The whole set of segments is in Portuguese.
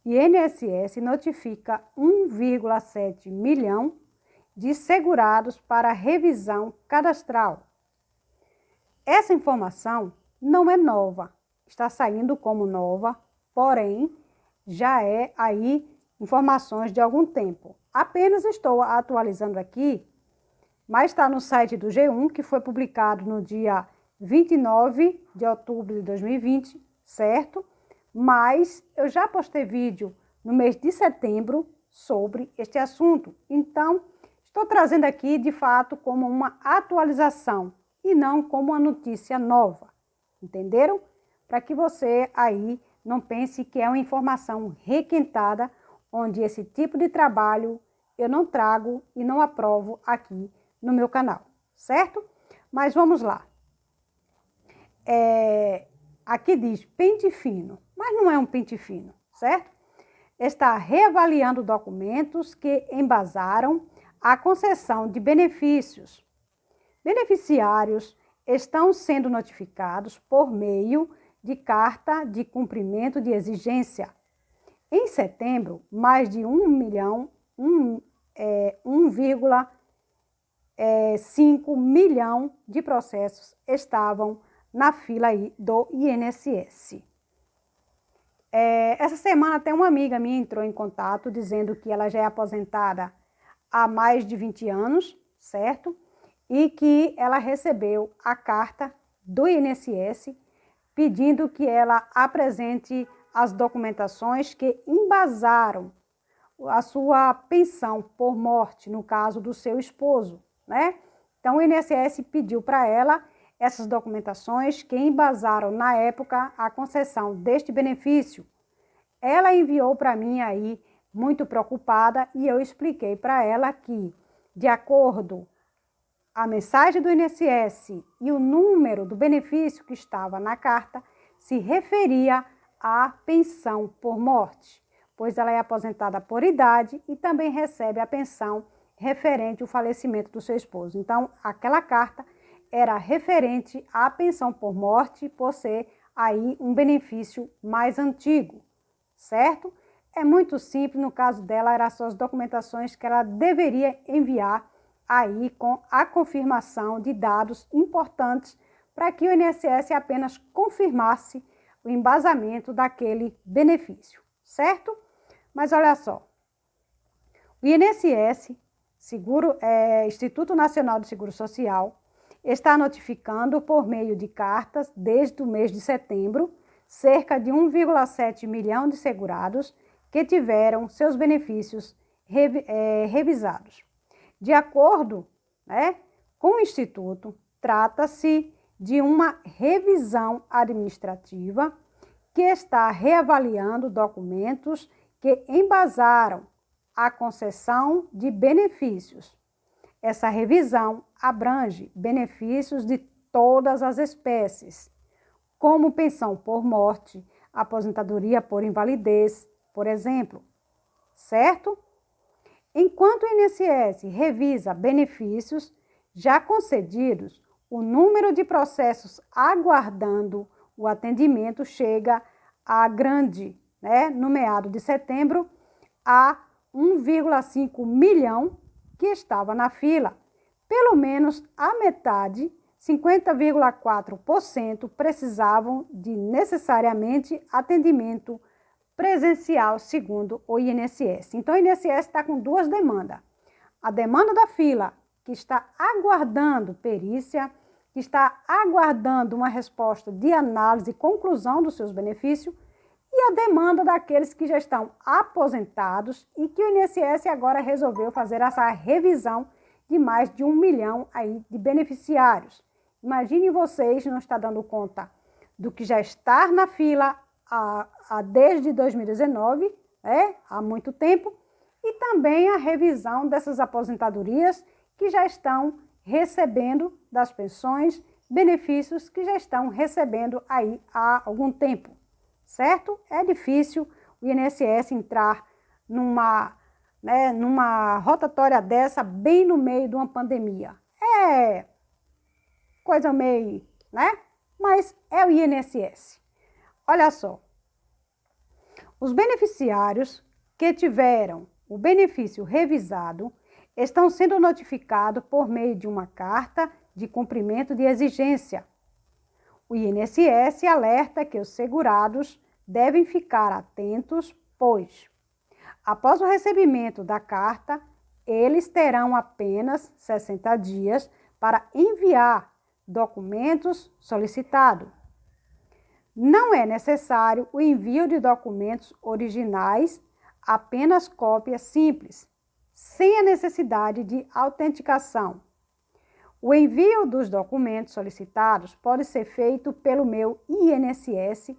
INSS notifica 1,7 milhão de segurados para revisão cadastral. Essa informação não é nova, está saindo como nova, porém já é aí informações de algum tempo. Apenas estou atualizando aqui, mas está no site do G1, que foi publicado no dia 29 de outubro de 2020, certo? Mas eu já postei vídeo no mês de setembro sobre este assunto. Então, estou trazendo aqui, de fato, como uma atualização e não como uma notícia nova. Entenderam? Para que você aí não pense que é uma informação requentada, onde esse tipo de trabalho eu não trago e não aprovo aqui no meu canal, certo? Mas vamos lá. Aqui diz pente fino, mas não é um pente fino, certo? Está reavaliando documentos que embasaram a concessão de benefícios. Beneficiários estão sendo notificados por meio de carta de cumprimento de exigência. Em setembro, mais de 1,5 milhão de processos estavam na fila aí do INSS. Essa semana até uma amiga minha entrou em contato dizendo que ela já é aposentada há mais de 20 anos, certo? E que ela recebeu a carta do INSS pedindo que ela apresente as documentações que embasaram a sua pensão por morte, no caso do seu esposo, né? Então o INSS pediu para ela essas documentações que embasaram na época a concessão deste benefício. Ela enviou para mim aí muito preocupada e eu expliquei para ela que, de acordo a mensagem do INSS e o número do benefício que estava na carta, se referia à pensão por morte, pois ela é aposentada por idade e também recebe a pensão referente ao falecimento do seu esposo. Então, aquela carta era referente à pensão por morte, por ser aí um benefício mais antigo, certo? É muito simples, no caso dela, eram suas documentações que ela deveria enviar aí com a confirmação de dados importantes para que o INSS apenas confirmasse o embasamento daquele benefício, certo? Mas olha só, o INSS, Instituto Nacional do Seguro Social, está notificando por meio de cartas, desde o mês de setembro, cerca de 1,7 milhão de segurados que tiveram seus benefícios revisados. De acordo, com o Instituto, trata-se de uma revisão administrativa que está reavaliando documentos que embasaram a concessão de benefícios. Essa revisão abrange benefícios de todas as espécies, como pensão por morte, aposentadoria por invalidez, por exemplo, certo? Enquanto o INSS revisa benefícios já concedidos, o número de processos aguardando o atendimento chega a grande, no meado de setembro, a 1,5 milhão que estava na fila. Pelo menos a metade, 50,4%, precisavam de necessariamente atendimento presencial, segundo o INSS. Então, o INSS está com duas demandas. A demanda da fila, que está aguardando perícia, que está aguardando uma resposta de análise e conclusão dos seus benefícios, e a demanda daqueles que já estão aposentados e que o INSS agora resolveu fazer essa revisão de mais de 1 milhão aí de beneficiários. Imaginem vocês, não está dando conta do que já está na fila desde 2019, há muito tempo, e também a revisão dessas aposentadorias que já estão recebendo das pensões, benefícios que já estão recebendo aí há algum tempo, certo? É difícil o INSS entrar numa rotatória dessa bem no meio de uma pandemia. É coisa meio, mas é o INSS. Olha só, os beneficiários que tiveram o benefício revisado estão sendo notificados por meio de uma carta de cumprimento de exigência. O INSS alerta que os segurados devem ficar atentos, pois, após o recebimento da carta, eles terão apenas 60 dias para enviar documentos solicitados. Não é necessário o envio de documentos originais, apenas cópias simples, sem a necessidade de autenticação. O envio dos documentos solicitados pode ser feito pelo meu INSS,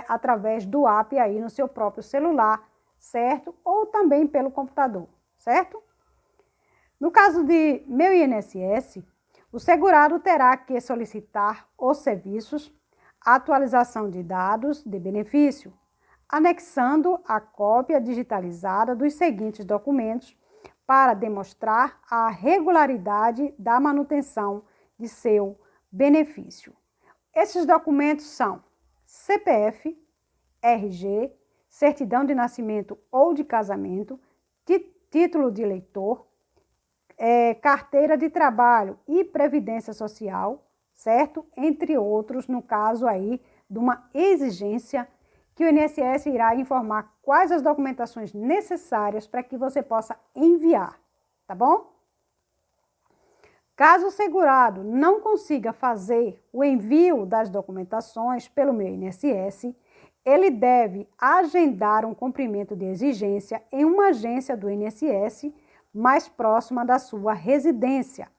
através do app aí no seu próprio celular, certo? Ou também pelo computador, certo? No caso de meu INSS, o segurado terá que solicitar os serviços, atualização de dados de benefício, anexando a cópia digitalizada dos seguintes documentos para demonstrar a regularidade da manutenção de seu benefício. Esses documentos são CPF, RG, certidão de nascimento ou de casamento, título de eleitor, carteira de trabalho e previdência social, certo? Entre outros, no caso aí de uma exigência que o INSS irá informar quais as documentações necessárias para que você possa enviar, tá bom? Caso o segurado não consiga fazer o envio das documentações pelo meu INSS, ele deve agendar um cumprimento de exigência em uma agência do INSS mais próxima da sua residência.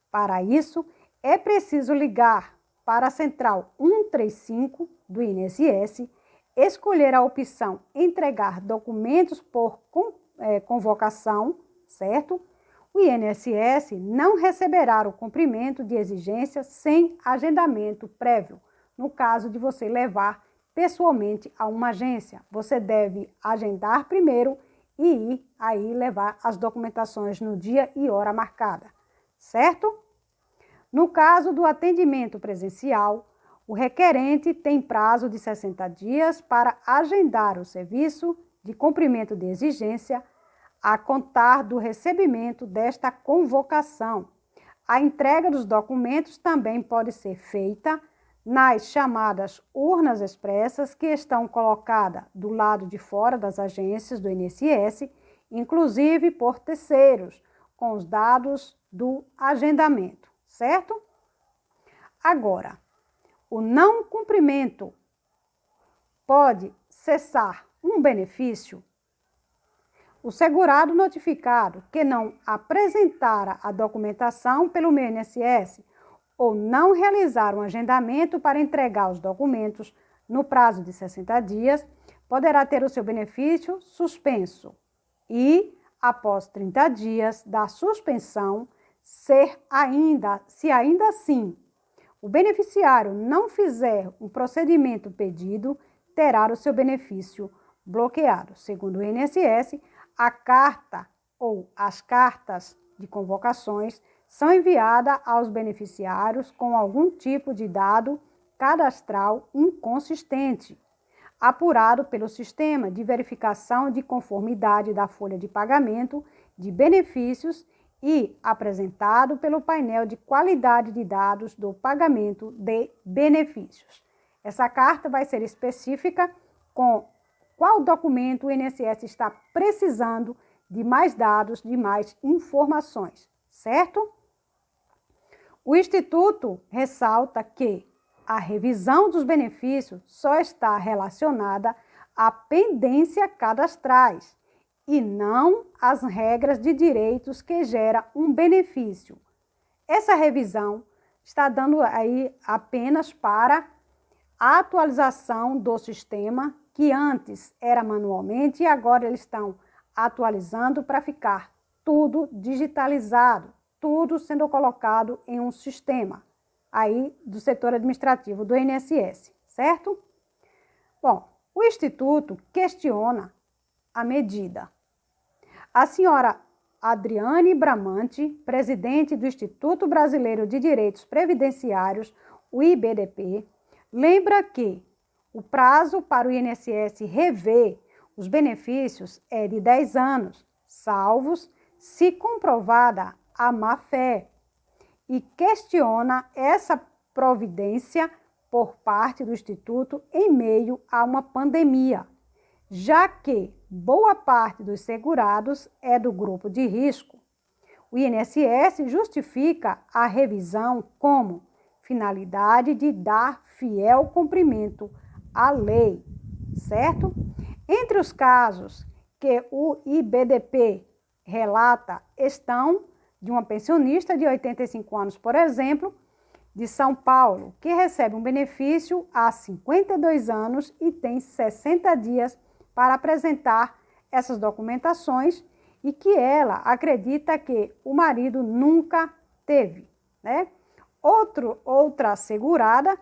Para isso, é preciso ligar para a central 135 do INSS, escolher a opção entregar documentos por convocação, certo? O INSS não receberá o cumprimento de exigência sem agendamento prévio. No caso de você levar pessoalmente a uma agência, você deve agendar primeiro e ir aí levar as documentações no dia e hora marcada, certo? No caso do atendimento presencial, o requerente tem prazo de 60 dias para agendar o serviço de cumprimento de exigência a contar do recebimento desta convocação. A entrega dos documentos também pode ser feita nas chamadas urnas expressas que estão colocadas do lado de fora das agências do INSS, inclusive por terceiros, com os dados do agendamento, certo? Agora, o não cumprimento pode cessar um benefício? O segurado notificado que não apresentara a documentação pelo meu INSS ou não realizar um agendamento para entregar os documentos no prazo de 60 dias, poderá ter o seu benefício suspenso e, após 30 dias da suspensão, se ainda assim o beneficiário não fizer o procedimento pedido, terá o seu benefício bloqueado. Segundo o INSS, a carta ou as cartas de convocações são enviadas aos beneficiários com algum tipo de dado cadastral inconsistente, apurado pelo sistema de verificação de conformidade da folha de pagamento de benefícios e apresentado pelo painel de qualidade de dados do pagamento de benefícios. Essa carta vai ser específica com qual documento o INSS está precisando de mais dados, de mais informações, certo? O Instituto ressalta que a revisão dos benefícios só está relacionada à pendência cadastrais e não às regras de direitos que gera um benefício. Essa revisão está dando aí apenas para a atualização do sistema, que antes era manualmente e agora eles estão atualizando para ficar tudo digitalizado, tudo sendo colocado em um sistema aí do setor administrativo do INSS, certo? Bom, o Instituto questiona a medida. A senhora Adriane Bramante, presidente do Instituto Brasileiro de Direitos Previdenciários, o IBDP, Lembra que o prazo para o INSS rever os benefícios é de 10 anos, salvos se comprovada a má-fé, e questiona essa providência por parte do Instituto em meio a uma pandemia, já que boa parte dos segurados é do grupo de risco. O INSS justifica a revisão como finalidade de dar fiel cumprimento à lei, certo? Entre os casos que o IBDP relata estão de uma pensionista de 85 anos, por exemplo, de São Paulo, que recebe um benefício há 52 anos e tem 60 dias para apresentar essas documentações e que ela acredita que o marido nunca teve, né? Outra segurada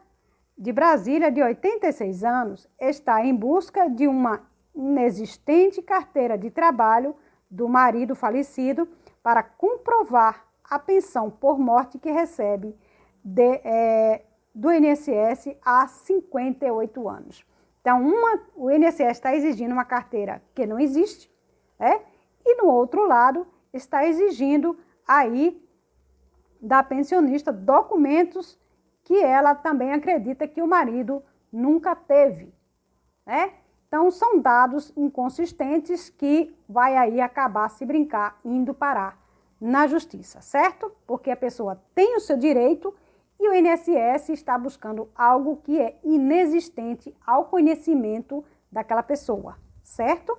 de Brasília, de 86 anos, está em busca de uma inexistente carteira de trabalho do marido falecido para comprovar a pensão por morte que recebe do INSS há 58 anos. Então, o INSS está exigindo uma carteira que não existe, né? E no outro lado está exigindo aí da pensionista documentos que ela também acredita que o marido nunca teve, né? Então, são dados inconsistentes que vai aí acabar, se brincar, indo parar na justiça, certo? Porque a pessoa tem o seu direito e o INSS está buscando algo que é inexistente ao conhecimento daquela pessoa, certo?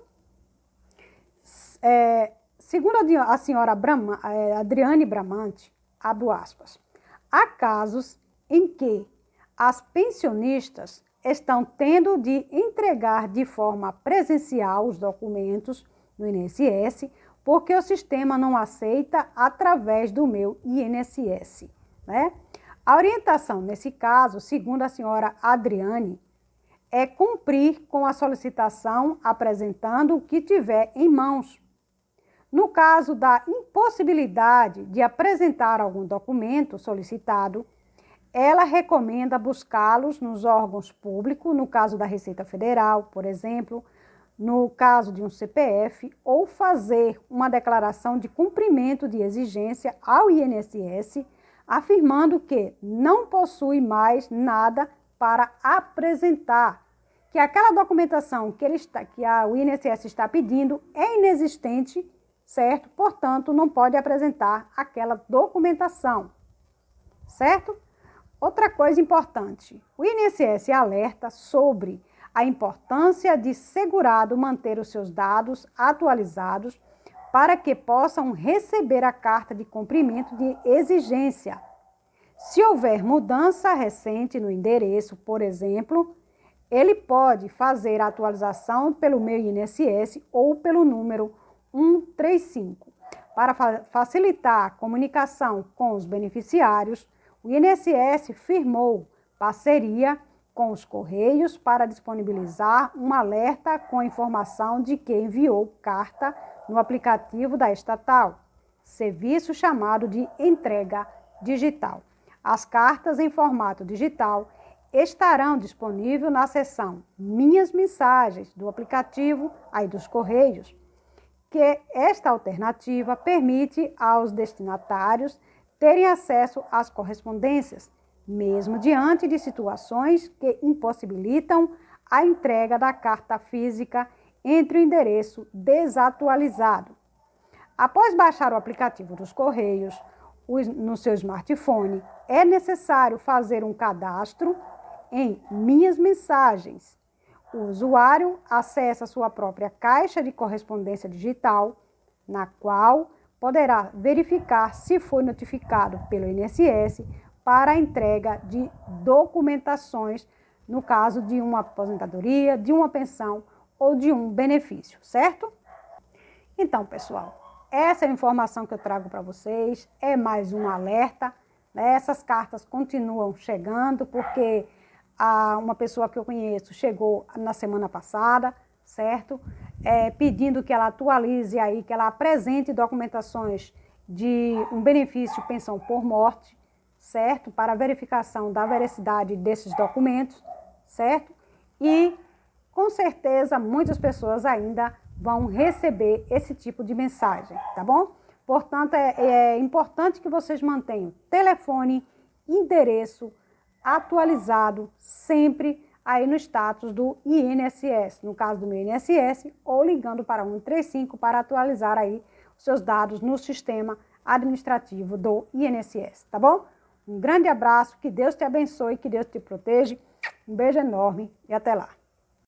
Segundo a senhora Adriane Bramante, abro aspas, há casos em que as pensionistas estão tendo de entregar de forma presencial os documentos no INSS porque o sistema não aceita através do meu INSS, né? A orientação nesse caso, segundo a senhora Adriane, é cumprir com a solicitação apresentando o que tiver em mãos. No caso da impossibilidade de apresentar algum documento solicitado, ela recomenda buscá-los nos órgãos públicos, no caso da Receita Federal, por exemplo, no caso de um CPF, ou fazer uma declaração de cumprimento de exigência ao INSS, afirmando que não possui mais nada para apresentar, que aquela documentação que o INSS está pedindo é inexistente, certo? Portanto, não pode apresentar aquela documentação, certo? Outra coisa importante, o INSS alerta sobre a importância de segurado manter os seus dados atualizados para que possam receber a carta de cumprimento de exigência. Se houver mudança recente no endereço, por exemplo, ele pode fazer a atualização pelo meu INSS ou pelo número 135. Para facilitar a comunicação com os beneficiários, o INSS firmou parceria com os Correios para disponibilizar um alerta com informação de que enviou carta no aplicativo da estatal, serviço chamado de entrega digital. As cartas em formato digital estarão disponíveis na seção Minhas Mensagens do aplicativo aí dos Correios, que esta alternativa permite aos destinatários terem acesso às correspondências, mesmo diante de situações que impossibilitam a entrega da carta física entre o endereço desatualizado. Após baixar o aplicativo dos Correios no seu smartphone, é necessário fazer um cadastro em Minhas Mensagens. O usuário acessa sua própria caixa de correspondência digital, na qual poderá verificar se foi notificado pelo INSS para a entrega de documentações, no caso de uma aposentadoria, de uma pensão ou de um benefício, certo? Então, pessoal, essa é a informação que eu trago para vocês, é mais um alerta, né? Essas cartas continuam chegando, porque uma pessoa que eu conheço chegou na semana passada, certo? Pedindo que ela atualize aí, que ela apresente documentações de um benefício pensão por morte, certo? Para a verificação da veracidade desses documentos, certo? E, com certeza, muitas pessoas ainda vão receber esse tipo de mensagem, tá bom? Portanto, é importante que vocês mantenham telefone, endereço atualizado sempre aí no status do INSS, no caso do meu INSS, ou ligando para 135 para atualizar aí os seus dados no sistema administrativo do INSS, tá bom? Um grande abraço, que Deus te abençoe, que Deus te proteja, um beijo enorme e até lá.